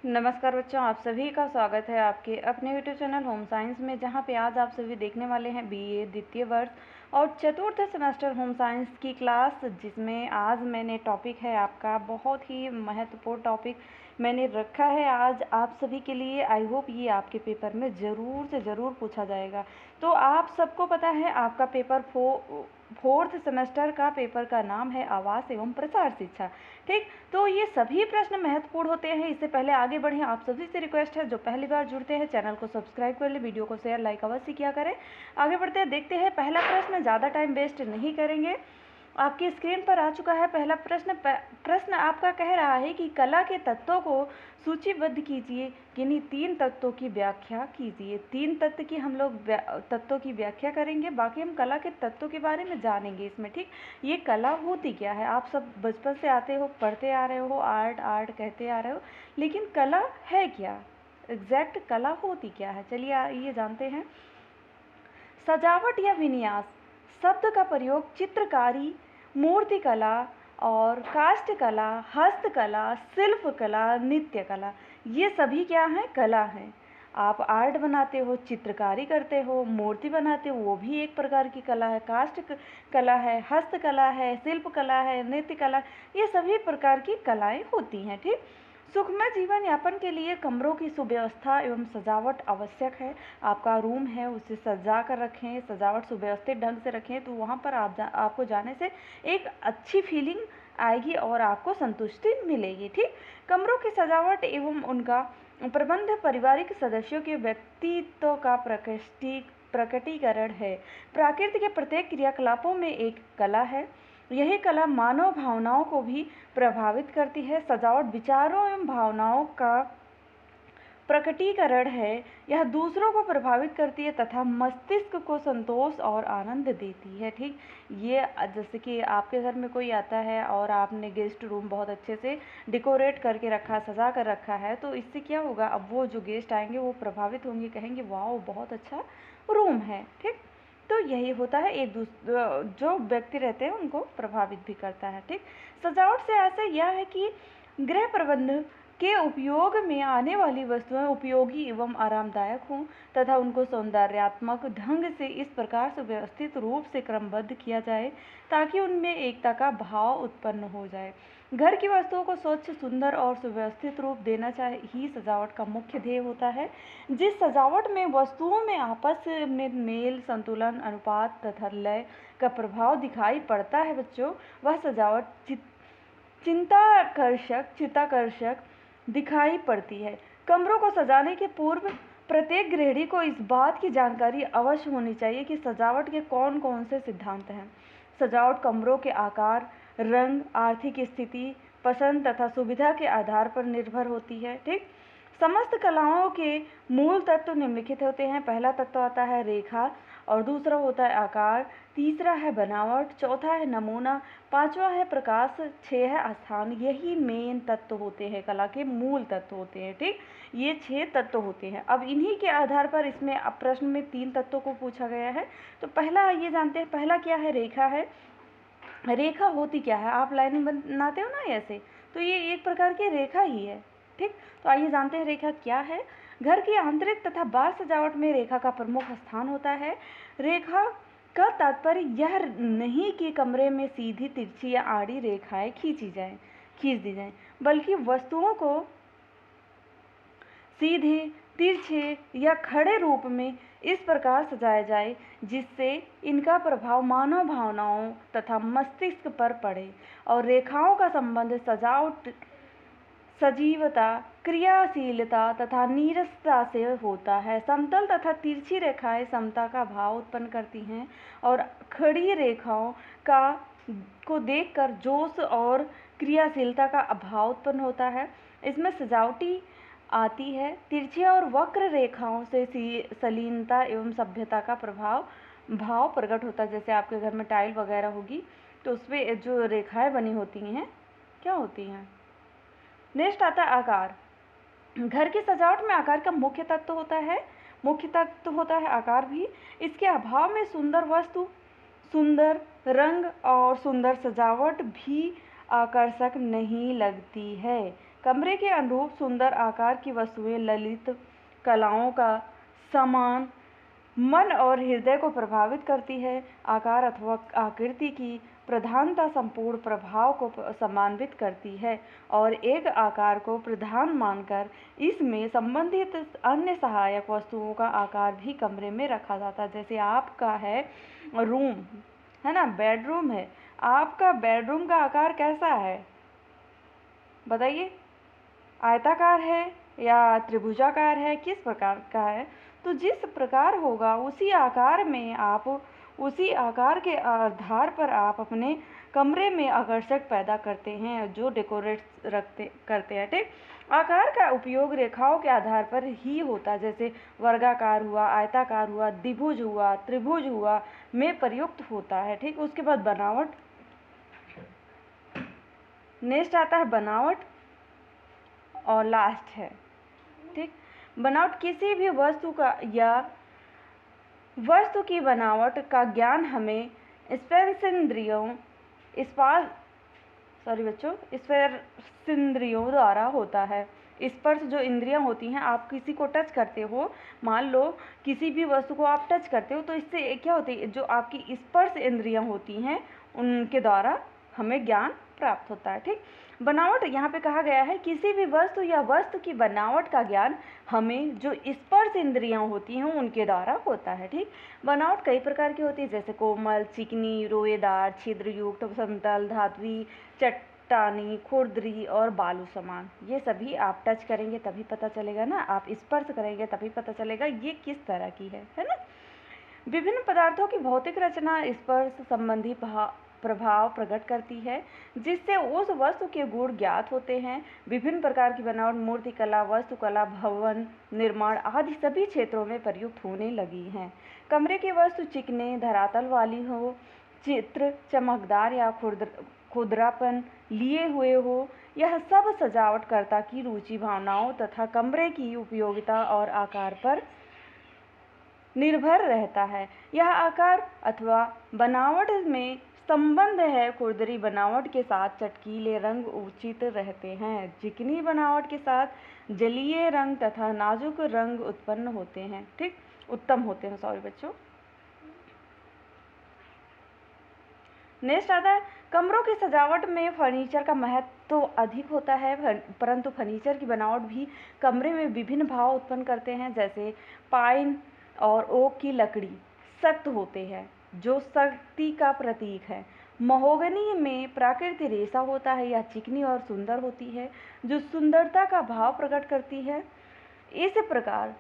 नमस्कार बच्चों, आप सभी का स्वागत है आपके अपने यूट्यूब चैनल होम साइंस में, जहां पे आज आप सभी देखने वाले हैं बीए द्वितीय वर्ष और चतुर्थ सेमेस्टर होम साइंस की क्लास, जिसमें आज मैंने टॉपिक है आपका बहुत ही महत्वपूर्ण टॉपिक मैंने रखा है आज आप सभी के लिए। आई होप ये आपके पेपर में ज़रूर से ज़रूर पूछा जाएगा। तो आप सबको पता है आपका पेपर फोर्थ सेमेस्टर का पेपर का नाम है आवास एवं प्रसार शिक्षा। ठीक, तो ये सभी प्रश्न महत्वपूर्ण होते हैं। इससे पहले आगे बढ़ें, आप सभी से रिक्वेस्ट है जो पहली बार जुड़ते हैं चैनल को सब्सक्राइब कर ले, वीडियो को शेयर लाइक अवश्य किया करें। आगे बढ़ते हैं, देखते हैं पहला प्रश्न। ज़्यादा टाइम वेस्ट नहीं करेंगे, आपकी स्क्रीन पर आ चुका है पहला प्रश्न। प्रश्न आपका कह रहा है कि कला के तत्वों को सूचीबद्ध कीजिए, किन्हीं 3 तत्वों की व्याख्या कीजिए। 3 तत्व की हम लोग तत्वों की व्याख्या करेंगे, बाकी हम कला के तत्वों के बारे में जानेंगे इसमें। ठीक, ये कला होती क्या है? आप सब बचपन से आते हो, पढ़ते आ रहे हो, आर्ट आर्ट कहते आ रहे हो, लेकिन कला है क्या? एग्जैक्ट कला होती क्या है? चलिए ये जानते हैं। सजावट या विन्यास शब्द का प्रयोग चित्रकारी, मूर्तिकला और काष्ठकला, हस्तकला, शिल्पकला, नृत्य कला, ये सभी क्या हैं? कला हैं। आप आर्ट बनाते हो, चित्रकारी करते हो, मूर्ति बनाते हो, वो भी एक प्रकार की कला है। काष्ठ कला है, हस्तकला है, शिल्पकला है, नृत्य कला, ये सभी प्रकार की कलाएं होती हैं। ठीक, सुखमय जीवन यापन के लिए कमरों की सुव्यवस्था एवं सजावट आवश्यक है। आपका रूम है उसे सजा कर रखें, सजावट सुव्यवस्थित ढंग से रखें, तो वहाँ पर आपको जाने से एक अच्छी फीलिंग आएगी और आपको संतुष्टि मिलेगी। ठीक, कमरों की सजावट एवं उनका प्रबंध पारिवारिक सदस्यों के व्यक्तित्व का प्रकटीकरण है। प्रकृति के प्रत्येक क्रियाकलापों में एक कला है। यही कला मानव भावनाओं को भी प्रभावित करती है। सजावट विचारों एवं भावनाओं का प्रकटीकरण है। यह दूसरों को प्रभावित करती है तथा मस्तिष्क को संतोष और आनंद देती है। ठीक, ये जैसे कि आपके घर में कोई आता है और आपने गेस्ट रूम बहुत अच्छे से डेकोरेट करके रखा, सजा कर रखा है, तो इससे क्या होगा? अब वो जो गेस्ट आएंगे वो प्रभावित होंगे, कहेंगे वाह बहुत अच्छा रूम है। ठीक, तो यही होता है, एक जो व्यक्ति रहते हैं उनको प्रभावित भी करता है। ठीक, सजावट से आशय यह है कि गृह प्रबंध के उपयोग में आने वाली वस्तुएं उपयोगी एवं आरामदायक हों तथा उनको सौंदर्यात्मक ढंग से इस प्रकार से व्यवस्थित रूप से क्रमबद्ध किया जाए ताकि उनमें एकता का भाव उत्पन्न हो जाए। घर की वस्तुओं को स्वच्छ, सुंदर और सुव्यवस्थित रूप देना ही सजावट का मुख्य ध्येय होता है। जिस सजावट में वस्तुओं में आपस में मेल, संतुलन, अनुपात तथा लय का प्रभाव दिखाई पड़ता है बच्चों, वह सजावट चित्ताकर्षक दिखाई पड़ती है। कमरों को सजाने के पूर्व प्रत्येक गृहिणी को इस बात की जानकारी अवश्य होनी चाहिए कि सजावट के कौन कौन से सिद्धांत हैं। सजावट कमरों के आकार, रंग, आर्थिक स्थिति, पसंद तथा सुविधा के आधार पर निर्भर होती है। ठीक, समस्त कलाओं के मूल तत्व निम्नलिखित होते हैं। पहला तत्व आता है रेखा और दूसरा होता है आकार, तीसरा है बनावट, चौथा है नमूना, पांचवा है प्रकाश, 6 है स्थान। यही मेन तत्व होते हैं, कला के मूल तत्व होते हैं। ठीक, ये 6 तत्व होते हैं। अब इन्हीं के आधार पर इसमें प्रश्न में 3 तत्वों को पूछा गया है। तो पहला ये जानते हैं, पहला क्या है? रेखा है। रेखा होती क्या है? आप लाइन बनाते हो ना ऐसे, तो ये एक प्रकार की रेखा ही है। ठीक, तो आइए जानते हैं रेखा क्या है। घर की आंतरिक तथा बाह्य सजावट में रेखा का प्रमुख स्थान होता है। रेखा का तात्पर्य यह नहीं कि कमरे में सीधी, तिरछी या आड़ी रेखाएं खींच दी जाएं, बल्कि वस्तुओं को सीधे, तिरछे या खड़े रूप में इस प्रकार सजाया जाए जिससे इनका प्रभाव मानव भावनाओं तथा मस्तिष्क पर पड़े। और रेखाओं का संबंध सजावट सजीवता, क्रियाशीलता तथा नीरसता से होता है। समतल तथा तिरछी रेखाएं समता का भाव उत्पन्न करती हैं और खड़ी रेखाओं को देखकर जोश और क्रियाशीलता का अभाव उत्पन्न होता है। इसमें सजावटी आती है। तिरछे और वक्र रेखाओं से शालीनता एवं सभ्यता का भाव प्रकट होता है। जैसे आपके घर में टाइल वगैरह होगी तो उसपे जो रेखाएं बनी होती हैं क्या होती हैं? नेक्स्ट आता है आकार। घर की सजावट में आकार का मुख्य तत्व होता है आकार भी। इसके अभाव में सुंदर वस्तु, सुंदर रंग और सुंदर सजावट भी आकर्षक नहीं लगती है। कमरे के अनुरूप सुंदर आकार की वस्तुएं ललित कलाओं का समान मन और हृदय को प्रभावित करती है। आकार अथवा आकृति की प्रधानता संपूर्ण प्रभाव को समन्वित करती है और एक आकार को प्रधान मानकर इसमें संबंधित अन्य सहायक वस्तुओं का आकार भी कमरे में रखा जाता है। जैसे आपका है रूम, है ना, बेडरूम है, आपका बेडरूम का आकार कैसा है बताइए? आयताकार है या त्रिभुजाकार है, किस प्रकार का है? तो जिस प्रकार होगा उसी आकार में आप, उसी आकार के आधार पर आप अपने कमरे में आकर्षक पैदा करते हैं, जो डेकोरेट करते हैं। ठीक, आकार का उपयोग रेखाओं के आधार पर ही होता है, जैसे वर्गाकार हुआ, आयताकार हुआ, द्विभुज हुआ, त्रिभुज हुआ में प्रयुक्त होता है। ठीक, उसके बाद बनावट, नेक्स्ट आता है बनावट और लास्ट है। ठीक, बनावट किसी भी वस्तु का या वस्तु की बनावट का ज्ञान हमें स्पर्शेंद्रियों द्वारा होता है। स्पर्श जो इंद्रियां होती हैं, आप किसी को टच करते हो, मान लो किसी भी वस्तु को आप टच करते हो, तो इससे क्या होती है, जो आपकी स्पर्श इंद्रियां होती हैं उनके द्वारा हमें ज्ञान प्राप्त होता है। ठीक, बनावट यहाँ पे कहा गया है किसी भी वस्तु या वस्तु की बनावट का ज्ञान हमें जो स्पर्श इंद्रियां होती हैं उनके द्वारा होता है। ठीक, बनावट कई प्रकार की होती है, जैसे कोमल, चिकनी, रोएदार, छिद्रयुक्त, समतल, धात्वी, चट्टानी, खुरदरी और बालू समान। ये सभी आप टच करेंगे तभी पता चलेगा ना, आप स्पर्श करेंगे तभी पता चलेगा ये किस तरह की है ना। विभिन्न पदार्थों की भौतिक रचना स्पर्श संबंधी प्रभाव प्रकट करती है, जिससे उस वस्तु के गुण ज्ञात होते हैं। विभिन्न प्रकार की बनावट मूर्तिकला, वास्तुकला, भवन निर्माण आदि सभी क्षेत्रों में प्रयुक्त होने लगी हैं। कमरे की वस्तु चिकने धरातल वाली हो, चित्र चमकदार या खुरदरापन लिए हुए हो, यह सब सजावटकर्ता की रुचि, भावनाओं तथा कमरे की उपयोगिता और आकार पर निर्भर रहता है। यह आकार अथवा बनावट में संबंध है। खुरदरी बनावट के साथ चटकीले रंग उचित रहते हैं। चिकनी बनावट के साथ जलीय रंग तथा नाजुक रंग उत्तम होते हैं। सॉरी बच्चों। नेक्स्ट आता है, कमरों की सजावट में फर्नीचर का महत्व तो अधिक होता है, परंतु फर्नीचर की बनावट भी कमरे में विभिन्न भाव उत्पन्न करते हैं। जैसे पाइन और ओक की लकड़ी सख्त होते हैं, जो शक्ति का प्रतीक है। महोगनी में प्राकृतिक रेशा होता है, यह चिकनी और सुंदर होती है, जो सुंदरता का भाव प्रकट करती है। इस प्रकार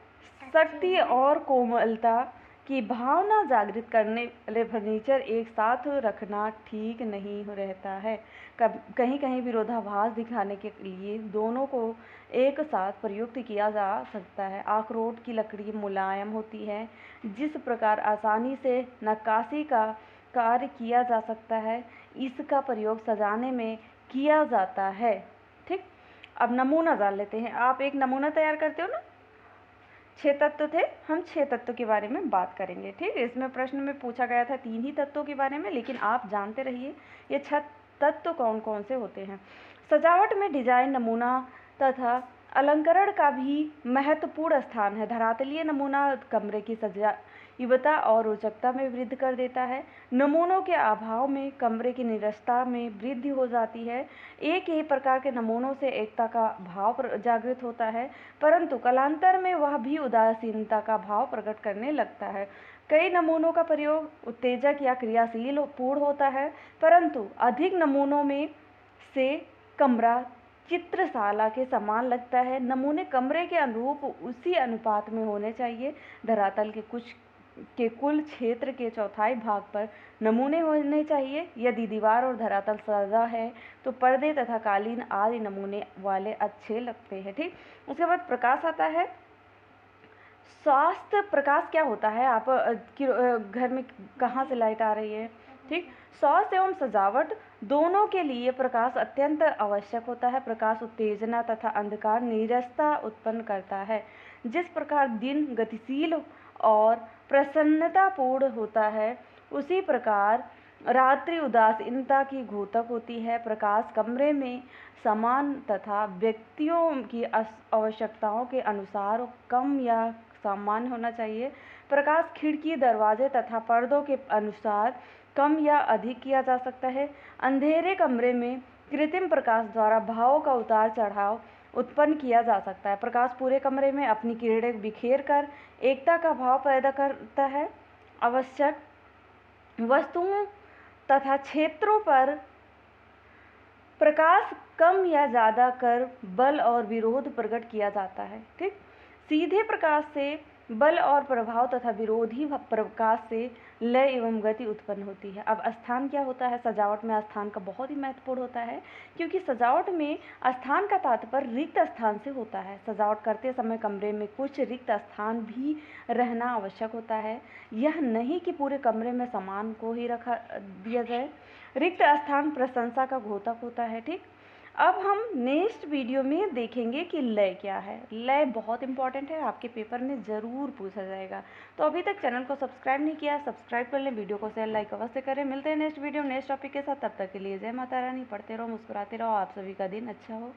शक्ति और कोमलता की भावना जागृत करने वाले फर्नीचर एक साथ रखना ठीक नहीं रहता है। कहीं कहीं विरोधाभास दिखाने के लिए दोनों को एक साथ प्रयुक्त किया जा सकता है। अखरोट की लकड़ी मुलायम होती है, जिस प्रकार आसानी से नक्काशी का कार्य किया जा सकता है, इसका प्रयोग सजाने में किया जाता है। ठीक, अब नमूना जान लेते हैं। आप एक नमूना तैयार करते हो ना, 6 तत्व थे, हम 6 तत्वों के बारे में बात करेंगे। ठीक, इसमें प्रश्न में पूछा गया था 3 ही तत्वों के बारे में, लेकिन आप जानते रहिए ये 6 तत्व कौन कौन से होते हैं। सजावट में डिजाइन, नमूना तथा अलंकरण का भी महत्वपूर्ण स्थान है। धरातलीय नमूना कमरे की सजावटता और रोचकता में वृद्धि कर देता है। नमूनों के अभाव में कमरे की नीरसता में वृद्धि हो जाती है। एक ही प्रकार के नमूनों से एकता का भाव जागृत होता है, परंतु कालांतर में वह भी उदासीनता का भाव प्रकट करने लगता है। कई नमूनों का प्रयोग उत्तेजक या क्रियाशील पूर्ण होता है, परंतु अधिक नमूनों में से कमरा चित्रशाला के समान लगता है। नमूने कमरे के अनुरूप उसी अनुपात में होने चाहिए। धरातल के कुल क्षेत्र के चौथाई भाग पर नमूने होने चाहिए। यदि दीवार और धरातल सादा है तो पर्दे तथा कालीन आदि नमूने वाले अच्छे लगते हैं। ठीक, उसके बाद प्रकाश आता है। स्वास्थ्य प्रकाश क्या होता है, आप घर में कहाँ से लाइट आ रही है? ठीक, स्वास्थ्य एवं सजावट दोनों के लिए प्रकाश अत्यंत आवश्यक होता है। प्रकाश उत्तेजना तथा अंधकार नीरसता उत्पन्न करता है। जिस प्रकार दिन गतिशील और प्रसन्नतापूर्ण होता है, उसी प्रकार रात्रि उदासीनता की घोतक होती है। प्रकाश कमरे में समान तथा व्यक्तियों की आवश्यकताओं के अनुसार कम या सामान्य होना चाहिए। प्रकाश खिड़की, दरवाजे तथा पर्दों के अनुसार कम या अधिक किया जा सकता है। अंधेरे कमरे में कृत्रिम प्रकाश द्वारा भावों का उतार चढ़ाव उत्पन्न किया जा सकता है। प्रकाश पूरे कमरे में अपनी किरणें बिखेर कर एकता का भाव पैदा करता है। आवश्यक वस्तुओं तथा क्षेत्रों पर प्रकाश कम या ज़्यादा कर बल और विरोध प्रकट किया जाता है। ठीक, सीधे प्रकाश से बल और प्रभाव तथा विरोधी प्रकाश से लय एवं गति उत्पन्न होती है। अब स्थान क्या होता है? सजावट में स्थान का बहुत ही महत्वपूर्ण होता है, क्योंकि सजावट में स्थान का तात्पर्य रिक्त स्थान से होता है। सजावट करते समय कमरे में कुछ रिक्त स्थान भी रहना आवश्यक होता है। यह नहीं कि पूरे कमरे में सामान को ही रखा दिया जाए। रिक्त स्थान प्रशंसा का घोतक होता है। ठीक, अब हम नेक्स्ट वीडियो में देखेंगे कि लय क्या है। लय बहुत इंपॉर्टेंट है, आपके पेपर में ज़रूर पूछा जाएगा। तो अभी तक चैनल को सब्सक्राइब नहीं किया, सब्सक्राइब कर लें, वीडियो को शेयर लाइक अवश्य करें। मिलते हैं नेक्स्ट वीडियो नेक्स्ट टॉपिक के साथ। तब तक के लिए जय माता रानी। पढ़ते रहो, मुस्कुराते रहो। आप सभी का दिन अच्छा हो।